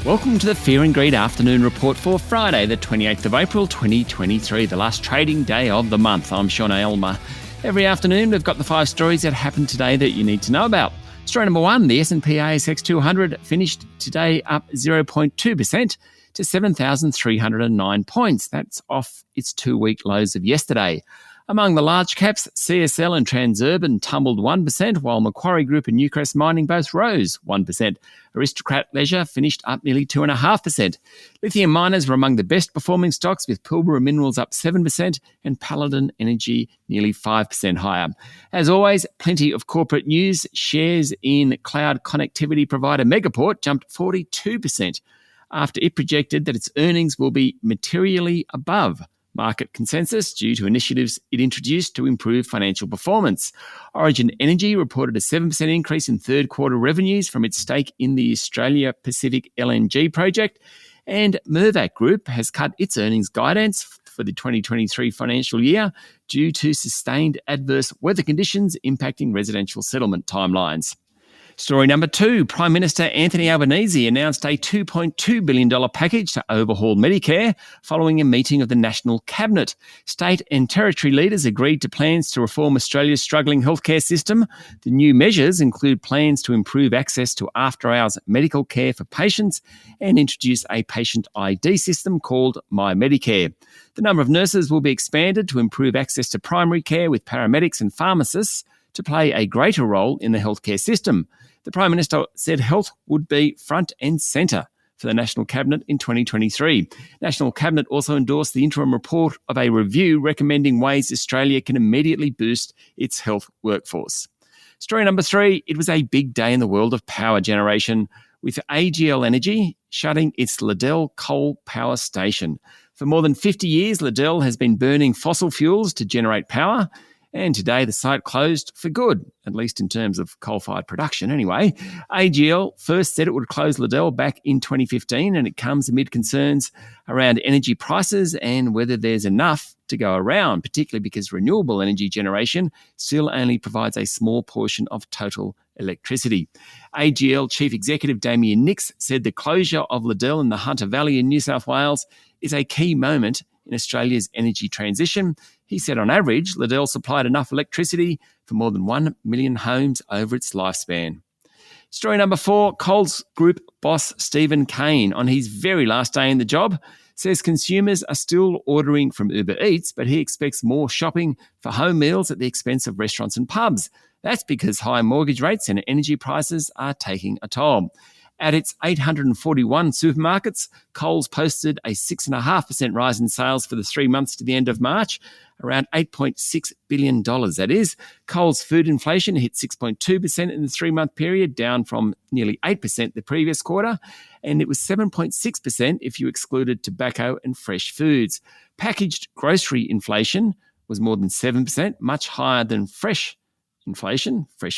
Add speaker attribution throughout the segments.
Speaker 1: Welcome to the Fear and Greed Afternoon Report for Friday, the 28th of April 2023, the last trading day of the month. I'm Sean Aylmer. Every afternoon, we've got the 5 stories that happened today that you need to know about. Story number 1, the S&P ASX 200 finished today up 0.2% to 7,309 points. That's off its 2-week lows of yesterday. Among the large caps, CSL and Transurban tumbled 1%, while Macquarie Group and Newcrest Mining both rose 1%. Aristocrat Leisure finished up nearly 2.5%. Lithium miners were among the best performing stocks, with Pilbara Minerals up 7% and Paladin Energy nearly 5% higher. As always, plenty of corporate news. Shares in cloud connectivity provider Megaport jumped 42% after it projected that its earnings will be materially above market consensus due to initiatives it introduced to improve financial performance. Origin Energy reported a 7% increase in third quarter revenues from its stake in the Australia Pacific LNG project, and Mirvac Group has cut its earnings guidance for the 2023 financial year due to sustained adverse weather conditions impacting residential settlement timelines. Story number 2, Prime Minister Anthony Albanese announced a $2.2 billion package to overhaul Medicare following a meeting of the National Cabinet. State and territory leaders agreed to plans to reform Australia's struggling healthcare system. The new measures include plans to improve access to after-hours medical care for patients and introduce a patient ID system called My Medicare. The number of nurses will be expanded to improve access to primary care, with paramedics and pharmacists to play a greater role in the healthcare system. The Prime Minister said health would be front and centre for the National Cabinet in 2023. National Cabinet also endorsed the interim report of a review recommending ways Australia can immediately boost its health workforce. Story number 3, it was a big day in the world of power generation, with AGL Energy shutting its Liddell coal power station. For more than 50 years, Liddell has been burning fossil fuels to generate power, and today the site closed for good, at least in terms of coal-fired production anyway. AGL first said it would close Liddell back in 2015, and it comes amid concerns around energy prices and whether there's enough to go around, particularly because renewable energy generation still only provides a small portion of total electricity. AGL Chief Executive Damien Nicks said the closure of Liddell in the Hunter Valley in New South Wales is a key moment in Australia's energy transition. He said on average, Liddell supplied enough electricity for more than 1 million homes over its lifespan. Story number 4, Coles Group boss Stephen Kane, on his very last day in the job, says consumers are still ordering from Uber Eats, but he expects more shopping for home meals at the expense of restaurants and pubs. That's because high mortgage rates and energy prices are taking a toll. At its 841 supermarkets, Coles posted a 6.5% rise in sales for the 3 months to the end of March, around $8.6 billion, that is. Coles food inflation hit 6.2% in the 3-month period, down from nearly 8% the previous quarter, and it was 7.6% if you excluded tobacco and fresh foods. Packaged grocery inflation was more than 7%, much higher than fresh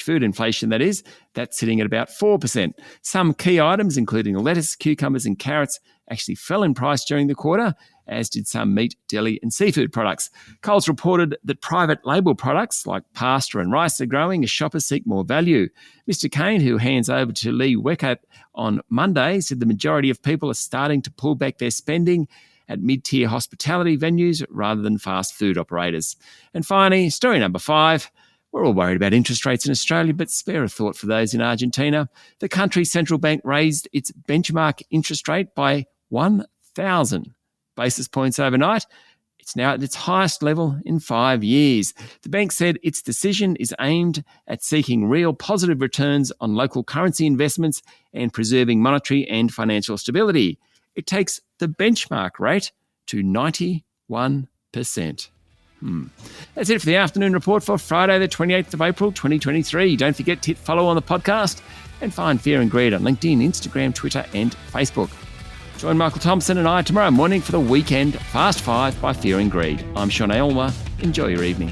Speaker 1: food inflation, that is. That's sitting at about 4%. Some key items, including lettuce, cucumbers and carrots, actually fell in price during the quarter, as did some meat, deli and seafood products. Coles reported that private label products like pasta and rice are growing as shoppers seek more value. Mr. Kane, who hands over to Lee Weckert on Monday, said the majority of people are starting to pull back their spending at mid-tier hospitality venues rather than fast food operators. And finally, story number 5, we're all worried about interest rates in Australia, but spare a thought for those in Argentina. The country's central bank raised its benchmark interest rate by 1,000 basis points overnight. It's now at its highest level in 5 years. The bank said its decision is aimed at seeking real positive returns on local currency investments and preserving monetary and financial stability. It takes the benchmark rate to 91%. That's it for the afternoon report for Friday, the 28th of April, 2023. Don't forget to hit follow on the podcast and find Fear and Greed on LinkedIn, Instagram, Twitter and Facebook. Join Michael Thompson and I tomorrow morning for the weekend Fast 5 by Fear and Greed. I'm Sean Aylmer. Enjoy your evening.